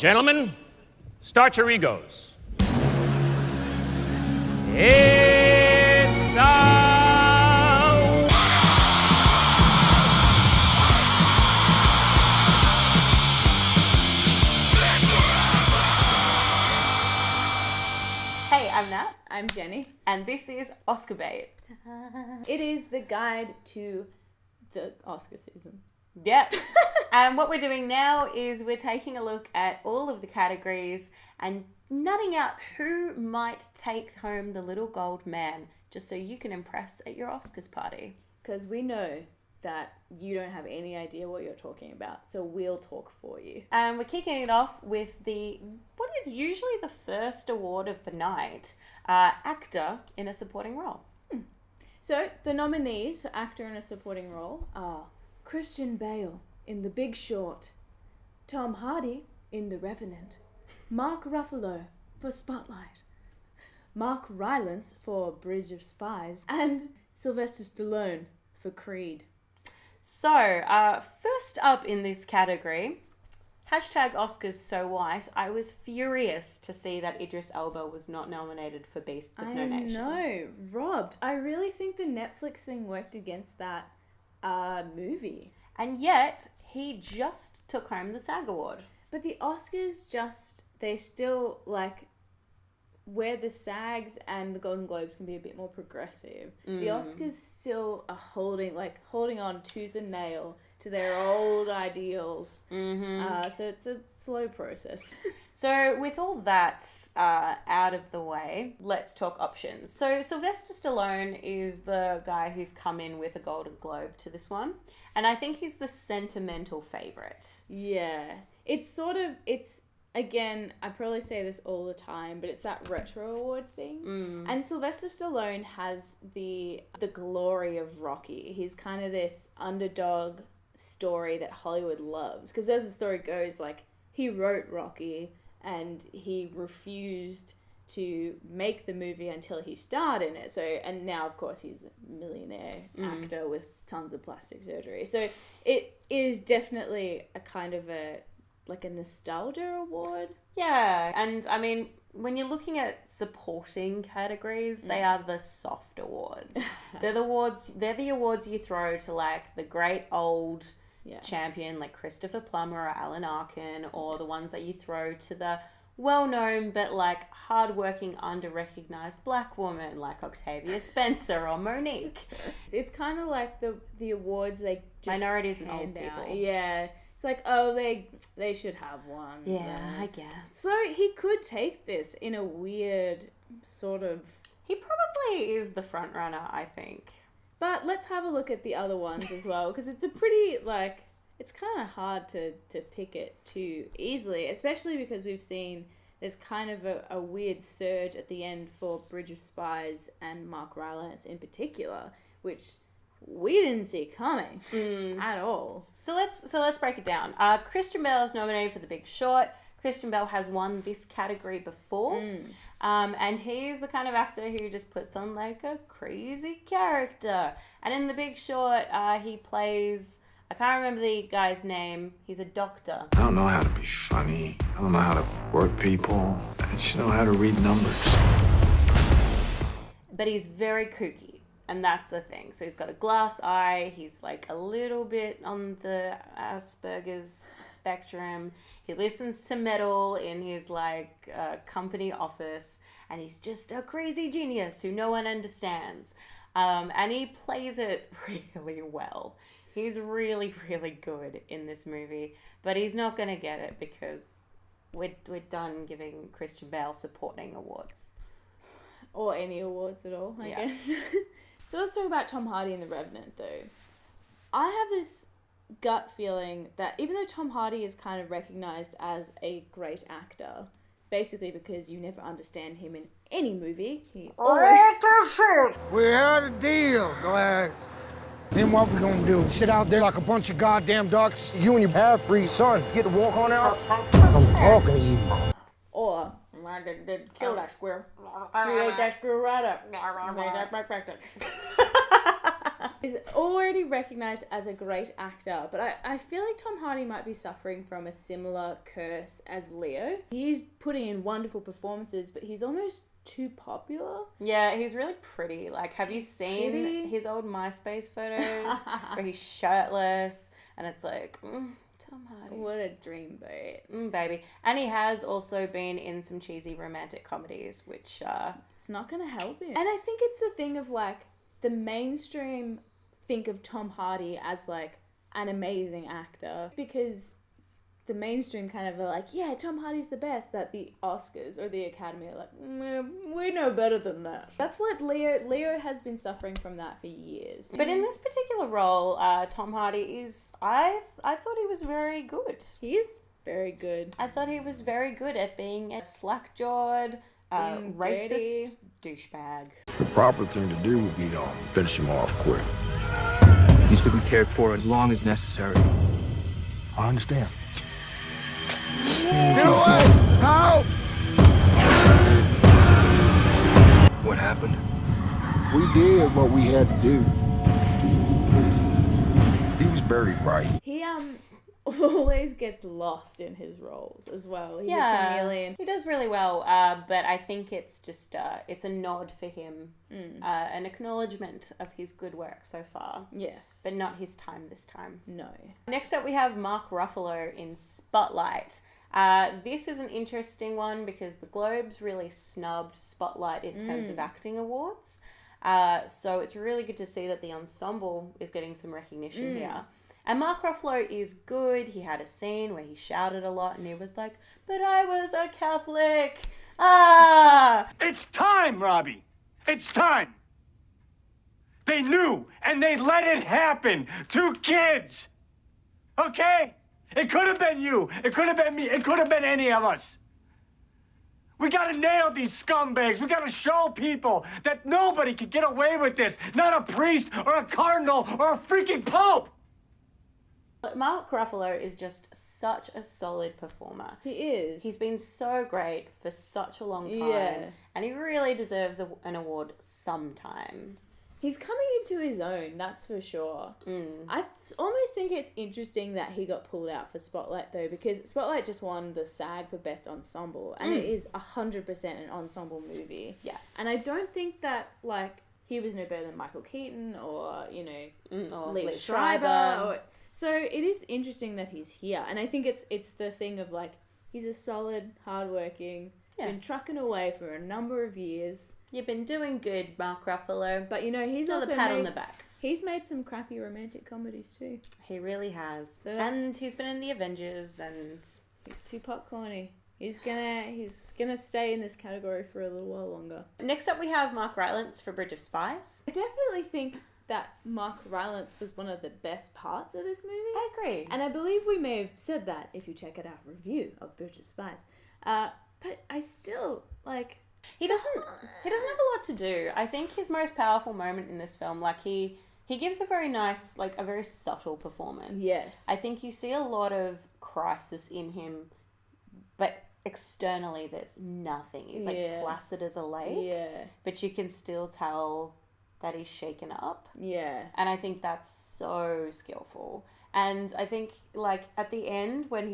Gentlemen, start your egos. It's Hey, I'm Nat. I'm Jenny. And this is Oscar Bait. It is the guide to the Oscar season. Yep. And what we're doing now is we're taking a look at all of the categories and nutting out who might take home the little gold man, just so you can impress at your Oscars party. Because we know that you don't have any idea what you're talking about, so we'll talk for you. And we're kicking it off with what is usually the first award of the night, actor in a supporting role. So the nominees for actor in a supporting role are Christian Bale in The Big Short, Tom Hardy in The Revenant, Mark Ruffalo for Spotlight, Mark Rylance for Bridge of Spies, and Sylvester Stallone for Creed. So, first up in this category, #OscarsSoWhite. I was furious to see that Idris Elba was not nominated for Beasts of No Nation. I know, robbed. I really think the Netflix thing worked against that movie. And yet, he just took home the SAG Award. But the Oscars they still, where the SAGs and the Golden Globes can be a bit more progressive, the Oscars still are holding on tooth and nail to their old ideals. So it's a slow process. So with all that out of the way, let's talk options. So Sylvester Stallone is the guy who's come in with a Golden Globe to this one. And I think he's the sentimental favourite. Yeah. Again, I probably say this all the time, but it's that retro award thing. And Sylvester Stallone has the glory of Rocky. He's kind of this underdog story that Hollywood loves. Because as the story goes, he wrote Rocky and he refused to make the movie until he starred in it. And now, of course, he's a millionaire actor with tons of plastic surgery. So it is definitely a kind of a nostalgia award. Yeah, and I mean, when you're looking at supporting categories, they are the soft awards. They're the awards you throw to the great old champion like Christopher Plummer or Alan Arkin, or the ones that you throw to the well-known but hard-working, under-recognized black woman like Octavia Spencer or Monique. It's kind of like the awards they just minorities and old people. Yeah. It's they should have one. Yeah, I guess. So he could take this in a weird sort of... He probably is the front runner, I think. But let's have a look at the other ones as well, because it's a pretty, it's kind of hard to pick it too easily, especially because we've seen there's kind of a weird surge at the end for Bridge of Spies and Mark Rylance in particular, which... we didn't see coming at all. So let's break it down. Christian Bale is nominated for The Big Short. Christian Bale has won this category before. And he's the kind of actor who just puts on a crazy character. And in The Big Short, he plays... I can't remember the guy's name. He's a doctor. I don't know how to be funny. I don't know how to work people. I just know how to read numbers. But he's very kooky. And that's the thing. So he's got a glass eye. He's a little bit on the Asperger's spectrum. He listens to metal in his company office. And he's just a crazy genius who no one understands. And he plays it really well. He's really, really good in this movie. But he's not going to get it because we're done giving Christian Bale supporting awards. Or any awards at all, I guess. So let's talk about Tom Hardy in The Revenant, though. I have this gut feeling that even though Tom Hardy is kind of recognised as a great actor, basically because you never understand him in any movie, We had a deal, Glad. Then what we gonna do? Sit out there like a bunch of goddamn ducks? You and your half-breed son get to walk on out? I'm talking to you. Or... I did kill that squirrel. He ate that squirrel right up. Made that backpack. He's already recognized as a great actor, but I feel like Tom Hardy might be suffering from a similar curse as Leo. He's putting in wonderful performances, but he's almost too popular. Yeah, he's really pretty. Like, have you seen Pretty? his old MySpace photos where he's shirtless and it's like, Tom Hardy. What a dreamboat. Baby. And he has also been in some cheesy romantic comedies, which, It's not going to help him. And I think it's the thing of, like, the mainstream think of Tom Hardy as, like, an amazing actor. Because the mainstream kind of are like, yeah, Tom Hardy's the best, that the Oscars or the Academy are like, we know better than that. That's what Leo has been suffering from that for years. but in this particular role, Tom Hardy is, I thought he was very good. He is very good. I thought he was very good at being a slack-jawed, Being racist douchebag. The proper thing to do would be to finish him off quick. He's to be cared for as long as necessary. I understand. Get away! How? What happened? We did what we had to do. He was buried right. He always gets lost in his roles as well. He's a chameleon. He does really well, but I think it's just it's a nod for him, an acknowledgement of his good work so far, Yes. but not his time this time. No. Next up, we have Mark Ruffalo in Spotlight. This is an interesting one because the Globes really snubbed Spotlight in terms of acting awards. So it's really good to see that the ensemble is getting some recognition here. And Mark Ruffalo is good. He had a scene where he shouted a lot and he was like, but I was a Catholic. Ah! It's time, Robbie. It's time. They knew and they let it happen. 2 kids. Okay? It could have been you. It could have been me. It could have been any of us. We gotta nail these scumbags. We gotta show people that nobody can get away with this. Not a priest or a cardinal or a freaking pope. But Mark Ruffalo is just such a solid performer. He is. He's been so great for such a long time. Yeah. And he really deserves an award sometime. He's coming into his own, that's for sure. I almost think it's interesting that he got pulled out for Spotlight, though, because Spotlight just won the SAG for Best Ensemble, and it is 100% an ensemble movie. Yeah. And I don't think that, like, he was no better than Michael Keaton or, you know, Or Lee Lee Schreiber. So it is interesting that he's here. And I think it's the thing of, like, he's a solid, hardworking, been trucking away for a number of years. You've been doing good, Mark Ruffalo. But, you know, he's Another also pat made, on the back. He's made some crappy romantic comedies too. He really has. So that's- and he's been in the Avengers and... He's too popcorny. He's gonna stay in this category for a little while longer. Next up we have Mark Rylance for Bridge of Spies. I definitely think that Mark Rylance was one of the best parts of this movie. I agree. And I believe we may have said that if you check out our review of Bridge of Spies. But I still, like... He doesn't have a lot to do. I think his most powerful moment in this film, like he gives a very nice, like a very subtle performance. Yes. I think you see a lot of crisis in him, but externally there's nothing. He's like placid as a lake. Yeah. But you can still tell that he's shaken up. Yeah. And I think that's so skillful. And I think, like, at the end when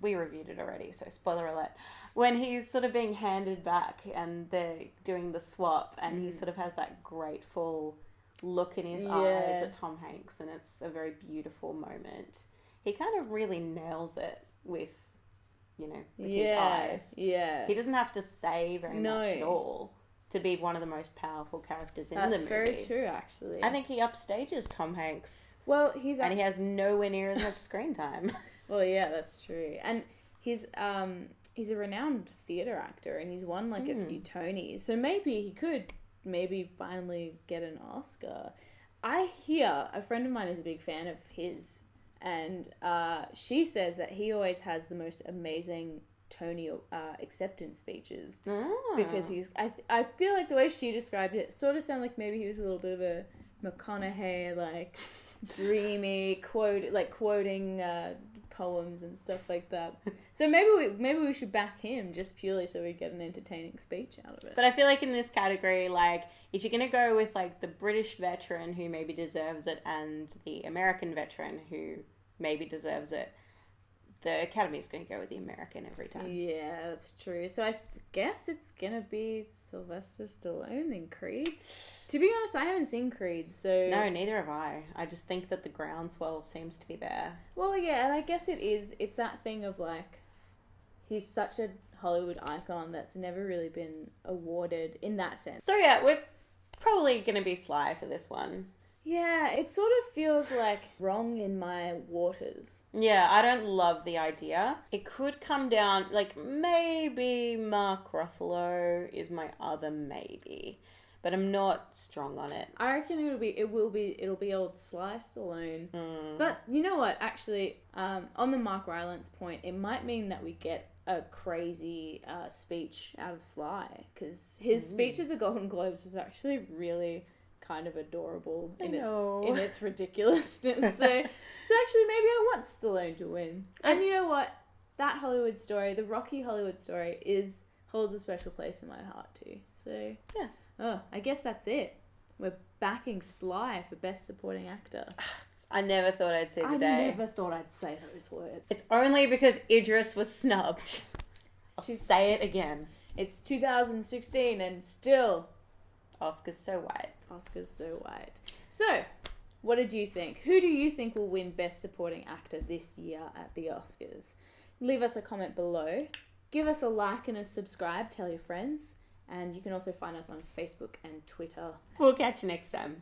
we reviewed it already, so spoiler alert. When he's sort of being handed back and they're doing the swap and he sort of has that grateful look in his eyes at Tom Hanks, and it's a very beautiful moment. He kind of really nails it with his eyes. Yeah. He doesn't have to say very much at all to be one of the most powerful characters in the movie. That's very true, actually. I think he upstages Tom Hanks. Well, he has nowhere near as much screen time. Well, yeah, that's true. And he's a renowned theatre actor, and he's won like a few Tonys. So maybe he could finally get an Oscar. I hear a friend of mine is a big fan of his, and she says that he always has the most amazing Tony acceptance speeches because he's. I feel like the way she described it sort of sounded like maybe he was a little bit of a McConaughey, like dreamy quoting poems and stuff like that. So maybe we should back him just purely so we get an entertaining speech out of it. But I feel like in this category, like, if you're going to go with, like, the British veteran who maybe deserves it and the American veteran who maybe deserves it, the Academy's going to go with the American every time. Yeah, that's true. So I guess it's going to be Sylvester Stallone in Creed. To be honest, I haven't seen Creed, so... No, neither have I. I just think that the groundswell seems to be there. Well, yeah, and I guess it's that thing of, like, he's such a Hollywood icon that's never really been awarded in that sense. So yeah, we're probably going to be Sly for this one. Yeah, it sort of feels like wrong in my waters. Yeah, I don't love the idea. It could come down, like, maybe Mark Ruffalo is my other maybe. But I'm not strong on it. I reckon it'll be old Sly Stallone. But you know what? Actually, on the Mark Rylance point, it might mean that we get a crazy speech out of Sly, because his speech at the Golden Globes was actually really kind of adorable in its ridiculousness. So actually, maybe I want Stallone to win. And you know what? That Hollywood story, the Rocky Hollywood story, holds a special place in my heart too. So yeah. Oh, I guess that's it. We're backing Sly for Best Supporting Actor. I never thought I'd see the day. I never thought I'd say those words. It's only because Idris was snubbed. I'll say it again. It's 2016 and still... Oscar's so white. Oscar's so white. So, what did you think? Who do you think will win Best Supporting Actor this year at the Oscars? Leave us a comment below. Give us a like and a subscribe. Tell your friends. And you can also find us on Facebook and Twitter. We'll catch you next time.